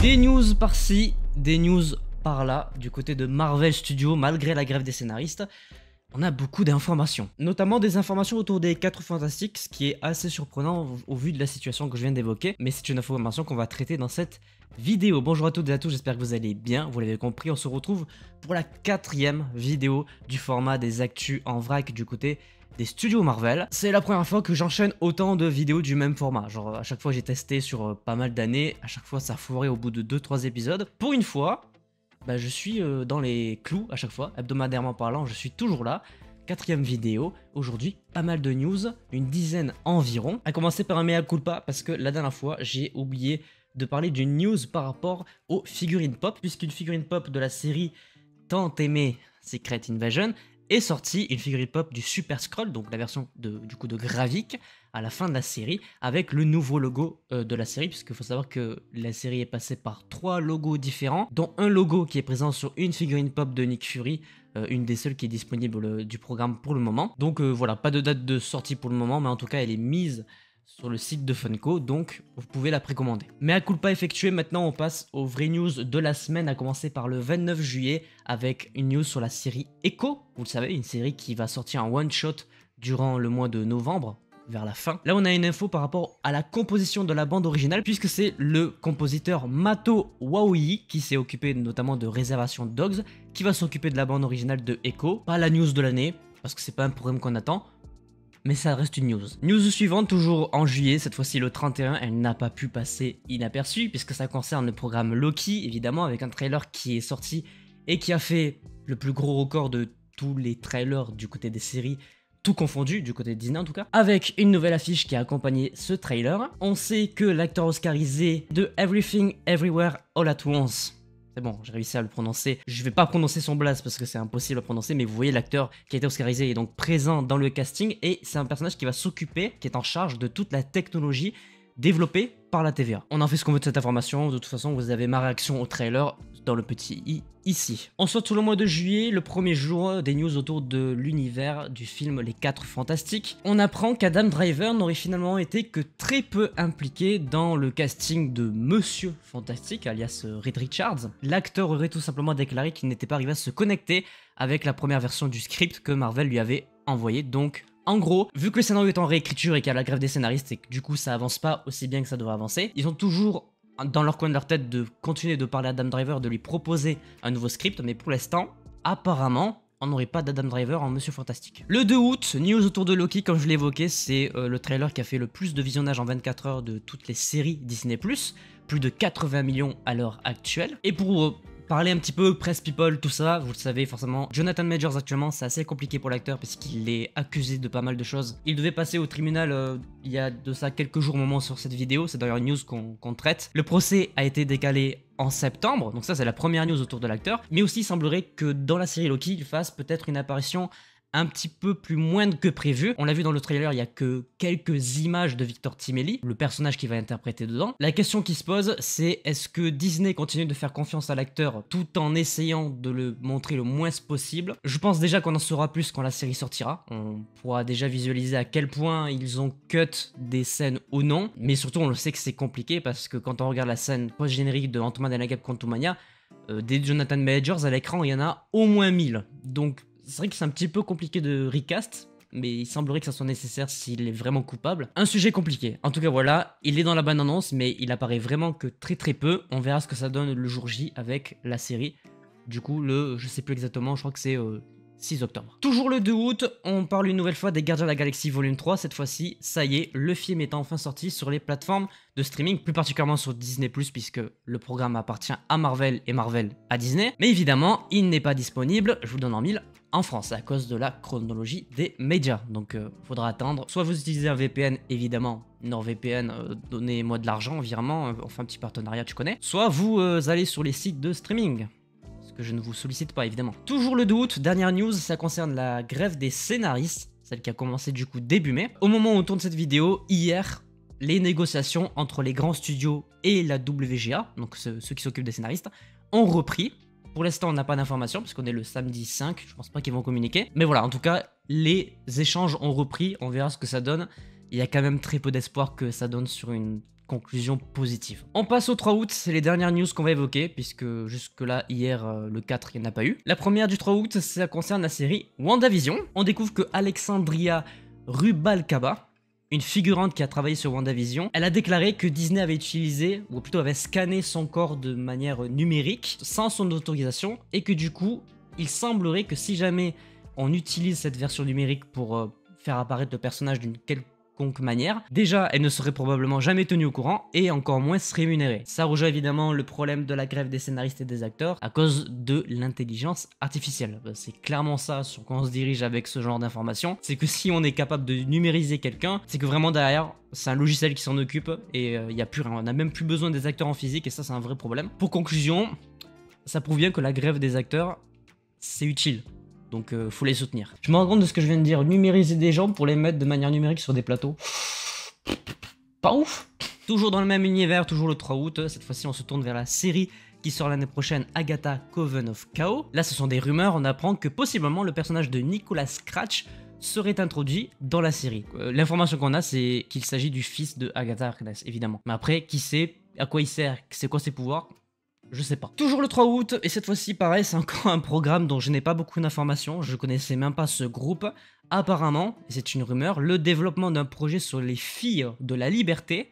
Des news par-ci, des news par-là, du côté de Marvel Studios, malgré la grève des scénaristes. On a beaucoup d'informations, notamment des informations autour des 4 Fantastiques, ce qui est assez surprenant au vu de la situation que je viens d'évoquer, mais c'est une information qu'on va traiter dans cette vidéo. Bonjour à toutes et à tous, j'espère que vous allez bien, vous l'avez compris, on se retrouve pour la 4e vidéo du format des actus en vrac du côté des studios Marvel. C'est la première fois que j'enchaîne autant de vidéos du même format, genre à chaque fois j'ai testé sur pas mal d'années, à chaque fois ça foirait au bout de 2-3 épisodes. Pour une fois, je suis dans les clous à chaque fois, hebdomadairement parlant, je suis toujours là. 4e vidéo, aujourd'hui pas mal de news, une dizaine environ. À commencer par un mea culpa parce que la dernière fois j'ai oublié de parler d'une news par rapport aux figurines pop, puisqu'une figurine pop de la série tant aimée Secret Invasion est sortie, une figurine pop du Super Skrull, donc la version de Gravik, à la fin de la série, avec le nouveau logo de la série, puisqu'il faut savoir que la série est passée par 3 logos différents, dont un logo qui est présent sur une figurine pop de Nick Fury, une des seules qui est disponible du programme pour le moment. Donc voilà, pas de date de sortie pour le moment, mais en tout cas elle est mise sur le site de Funko, donc vous pouvez la précommander. Mais à culpa effectué, maintenant on passe aux vraies news de la semaine, à commencer par le 29 juillet avec une news sur la série Echo, vous le savez, une série qui va sortir en one shot durant le mois de novembre, vers la fin. Là on a une info par rapport à la composition de la bande originale, puisque c'est le compositeur Mato Waoi qui s'est occupé notamment de Réservation Dogs, qui va s'occuper de la bande originale de Echo. Pas la news de l'année, parce que c'est pas un programme qu'on attend, mais ça reste une news. News suivante, toujours en juillet, cette fois-ci le 31, elle n'a pas pu passer inaperçue, puisque ça concerne le programme Loki, évidemment, avec un trailer qui est sorti et qui a fait le plus gros record de tous les trailers du côté des séries, tout confondu, du côté de Disney en tout cas, avec une nouvelle affiche qui a accompagné ce trailer. On sait que l'acteur oscarisé de Everything Everywhere All at Once, c'est bon, j'ai réussi à le prononcer. Je vais pas prononcer son blaze parce que c'est impossible à prononcer, mais vous voyez l'acteur qui a été oscarisé est donc présent dans le casting et c'est un personnage qui va s'occuper, qui est en charge de toute la technologie développée par la TVA. On en fait ce qu'on veut de cette information, de toute façon vous avez ma réaction au trailer dans le petit i ici. On saute sur le mois de juillet, le premier jour des news autour de l'univers du film Les 4 Fantastiques. On apprend qu'Adam Driver n'aurait finalement été que très peu impliqué dans le casting de Monsieur Fantastique, alias Reed Richards. L'acteur aurait tout simplement déclaré qu'il n'était pas arrivé à se connecter avec la première version du script que Marvel lui avait envoyé, donc en gros, vu que le scénario est en réécriture et qu'il y a la grève des scénaristes et que du coup ça avance pas aussi bien que ça devrait avancer, ils ont toujours dans leur coin de leur tête de continuer de parler à Adam Driver, de lui proposer un nouveau script, mais pour l'instant, apparemment, on n'aurait pas d'Adam Driver en Monsieur Fantastique. Le 2 août, news autour de Loki, comme je l'ai évoqué, c'est le trailer qui a fait le plus de visionnage en 24 heures de toutes les séries Disney+, plus de 80 millions à l'heure actuelle. Et pour parler un petit peu press people, tout ça, vous le savez forcément, Jonathan Majors actuellement c'est assez compliqué pour l'acteur puisqu'il est accusé de pas mal de choses. Il devait passer au tribunal il y a de ça quelques jours au moment sur cette vidéo, c'est d'ailleurs une news qu'on traite. Le procès a été décalé en septembre, donc ça c'est la première news autour de l'acteur, mais aussi il semblerait que dans la série Loki il fasse peut-être une apparition un petit peu plus moindre que prévu. On l'a vu dans le trailer, il y a que quelques images de Victor Timely, le personnage qui va interpréter dedans. La question qui se pose, c'est est-ce que Disney continue de faire confiance à l'acteur tout en essayant de le montrer le moins possible? Je pense déjà qu'on en saura plus quand la série sortira. On pourra déjà visualiser à quel point ils ont cut des scènes ou non, mais surtout on le sait que c'est compliqué parce que quand on regarde la scène post-générique de Ant-Man and the Wasp: Quantumania, des Jonathan Majors à l'écran, il y en a au moins 1000. Donc c'est vrai que c'est un petit peu compliqué de recast, mais il semblerait que ça soit nécessaire s'il est vraiment coupable. Un sujet compliqué. En tout cas voilà, il est dans la bande-annonce, mais il apparaît vraiment que très peu. On verra ce que ça donne le jour J avec la série. Du coup, je sais plus exactement, je crois que c'est 6 octobre. Toujours le 2 août, on parle une nouvelle fois des Gardiens de la Galaxie Volume 3. Cette fois-ci, ça y est, le film est enfin sorti sur les plateformes de streaming, plus particulièrement sur Disney+, puisque le programme appartient à Marvel et Marvel à Disney. Mais évidemment, il n'est pas disponible, je vous le donne en mille, en France à cause de la chronologie des médias. Donc faudra attendre. Soit vous utilisez un VPN, évidemment, NordVPN, donnez-moi de l'argent, virement, on fait un petit partenariat, tu connais. Soit vous allez sur les sites de streaming, ce que je ne vous sollicite pas évidemment. Toujours le 2 août, dernière news, ça concerne la grève des scénaristes, celle qui a commencé du coup début mai. Au moment où on tourne cette vidéo, hier, les négociations entre les grands studios et la WGA, donc ceux qui s'occupent des scénaristes, ont repris. Pour l'instant, on n'a pas d'informations, parce qu'on est le samedi 5, je pense pas qu'ils vont communiquer. Mais voilà, en tout cas, les échanges ont repris, on verra ce que ça donne. Il y a quand même très peu d'espoir que ça donne sur une conclusion positive. On passe au 3 août, c'est les dernières news qu'on va évoquer, puisque jusque-là, hier, le 4, il n'y en a pas eu. La première du 3 août, ça concerne la série WandaVision. On découvre que Alexandria Rubalcaba, une figurante qui a travaillé sur WandaVision, elle a déclaré que Disney avait utilisé, ou plutôt avait scanné son corps de manière numérique, sans son autorisation, et que du coup, il semblerait que si jamais on utilise cette version numérique pour faire apparaître le personnage d'une quelconque manière, déjà elle ne serait probablement jamais tenue au courant et encore moins se rémunérer. Ça rejoint évidemment le problème de la grève des scénaristes et des acteurs à cause de l'intelligence artificielle. C'est clairement ça sur quoi on se dirige avec ce genre d'informations. C'est que si on est capable de numériser quelqu'un, c'est que vraiment derrière c'est un logiciel qui s'en occupe et il y a plus rien. On n'a même plus besoin des acteurs en physique et ça c'est un vrai problème. Pour conclusion, ça prouve bien que la grève des acteurs c'est utile. Donc faut les soutenir. Je me rends compte de ce que je viens de dire, numériser des gens pour les mettre de manière numérique sur des plateaux. Pas ouf. Toujours dans le même univers, toujours le 3 août, cette fois-ci on se tourne vers la série qui sort l'année prochaine, Agatha Coven of Chaos. Là ce sont des rumeurs, on apprend que possiblement le personnage de Nicolas Scratch serait introduit dans la série. L'information qu'on a c'est qu'il s'agit du fils de Agatha Harkness, évidemment. Mais après, qui sait, à quoi il sert, c'est quoi ses pouvoirs, je sais pas. Toujours le 3 août, et cette fois-ci, pareil, c'est encore un programme dont je n'ai pas beaucoup d'informations, je connaissais même pas ce groupe. Apparemment, et c'est une rumeur, le développement d'un projet sur les filles de la liberté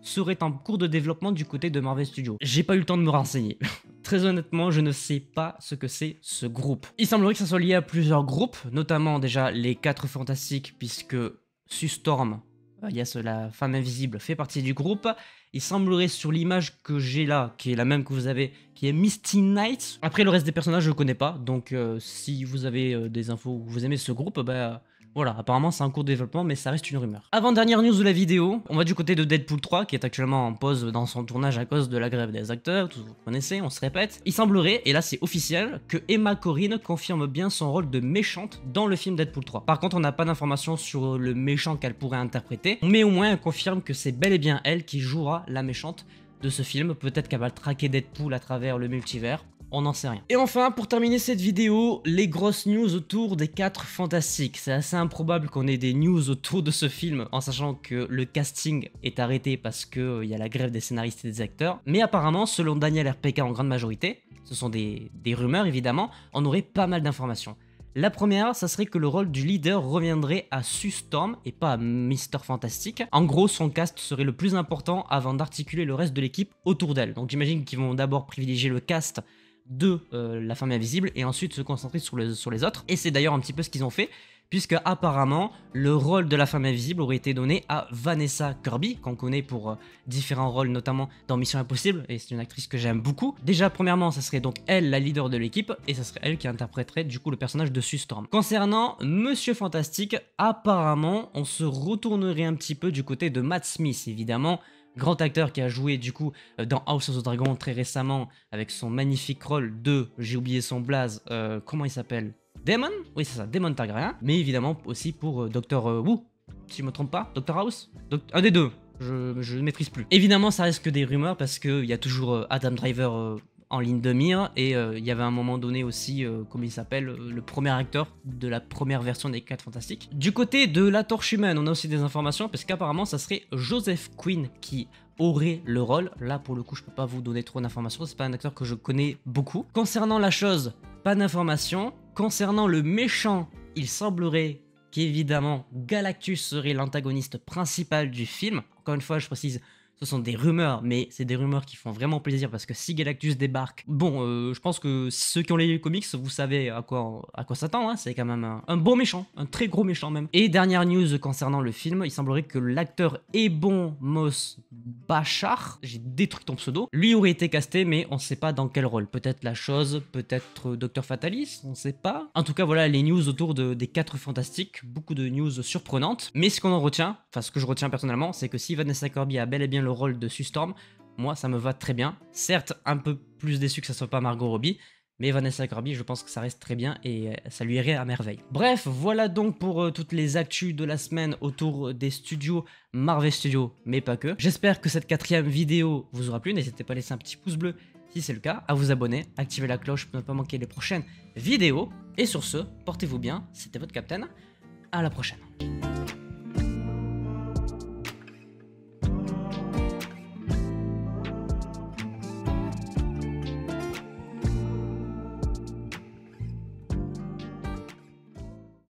serait en cours de développement du côté de Marvel Studios. J'ai pas eu le temps de me renseigner. Très honnêtement, je ne sais pas ce que c'est ce groupe. Il semblerait que ça soit lié à plusieurs groupes, notamment déjà les 4 Fantastiques, puisque Sue Storm, alias la femme invisible, fait partie du groupe. Il semblerait sur l'image que j'ai là, qui est la même que vous avez, qui est Misty Knight. Après le reste des personnages je connais pas, donc si vous avez des infos ou vous aimez ce groupe, bah voilà, apparemment c'est en cours de développement mais ça reste une rumeur. Avant-dernière news de la vidéo, on va du côté de Deadpool 3 qui est actuellement en pause dans son tournage à cause de la grève des acteurs, tout vous connaissez, on se répète. Il semblerait, et là c'est officiel, que Emma Corrin confirme bien son rôle de méchante dans le film Deadpool 3. Par contre on n'a pas d'informations sur le méchant qu'elle pourrait interpréter, mais au moins elle confirme que c'est bel et bien elle qui jouera la méchante de ce film. Peut-être qu'elle va traquer Deadpool à travers le multivers. On n'en sait rien. Et enfin, pour terminer cette vidéo, les grosses news autour des 4 Fantastiques. C'est assez improbable qu'on ait des news autour de ce film, en sachant que le casting est arrêté parce qu'il y a la grève des scénaristes et des acteurs. Mais apparemment, selon Daniel RPK en grande majorité, ce sont des rumeurs évidemment, on aurait pas mal d'informations. La première, ça serait que le rôle du leader reviendrait à Sue Storm et pas à Mr. Fantastic. En gros, son cast serait le plus important avant d'articuler le reste de l'équipe autour d'elle. Donc j'imagine qu'ils vont d'abord privilégier le cast de la femme invisible et ensuite se concentrer sur les autres. Et c'est d'ailleurs un petit peu ce qu'ils ont fait, puisque apparemment le rôle de la femme invisible aurait été donné à Vanessa Kirby, qu'on connaît pour différents rôles, notamment dans Mission Impossible, et c'est une actrice que j'aime beaucoup. Déjà premièrement, ça serait donc elle la leader de l'équipe, et ça serait elle qui interpréterait du coup le personnage de Sue Storm. Concernant Monsieur Fantastique, apparemment on se retournerait un petit peu du côté de Matt Smith, évidemment, grand acteur qui a joué du coup dans House of the Dragon très récemment avec son magnifique rôle de, j'ai oublié son blaze, comment il s'appelle, Daemon? Oui c'est ça, Daemon Targaryen, mais évidemment aussi pour Dr. Who, si je me trompe pas, Dr. House, un des deux, je ne maîtrise plus. Évidemment ça reste que des rumeurs parce qu'il y a toujours Adam Driver en ligne de mire, et il y avait un moment donné aussi, comment il s'appelle, le premier acteur de la première version des 4 Fantastiques. Du côté de la Torche Humaine, on a aussi des informations, parce qu'apparemment ça serait Joseph Quinn qui aurait le rôle. Là pour le coup je peux pas vous donner trop d'informations, c'est pas un acteur que je connais beaucoup. Concernant la chose, pas d'informations. Concernant le méchant, il semblerait qu'évidemment Galactus serait l'antagoniste principal du film. Encore une fois je précise, ce sont des rumeurs, mais c'est des rumeurs qui font vraiment plaisir parce que si Galactus débarque, bon, je pense que ceux qui ont les comics, vous savez à quoi s'attendre, hein, c'est quand même un bon méchant, un très gros méchant même. Et dernière news concernant le film, il semblerait que l'acteur Ebon Moss-Bachar, j'ai détruit ton pseudo, lui aurait été casté, mais on ne sait pas dans quel rôle. Peut-être la chose, peut-être Dr. Fatalis, on ne sait pas. En tout cas, voilà les news autour des 4 Fantastiques, beaucoup de news surprenantes, mais ce qu'on en retient, enfin ce que je retiens personnellement, c'est que si Vanessa Kirby a bel et bien le rôle de Sue Storm, moi ça me va très bien. Certes un peu plus déçu que ça soit pas Margot Robbie, mais Vanessa Kirby je pense que ça reste très bien et ça lui irait à merveille. Bref, voilà donc pour toutes les actus de la semaine autour des studios Marvel Studios, mais pas que. J'espère que cette 4e vidéo vous aura plu, n'hésitez pas à laisser un petit pouce bleu si c'est le cas, à vous abonner, activer la cloche pour ne pas manquer les prochaines vidéos, et sur ce, portez-vous bien, c'était votre Captain, à la prochaine.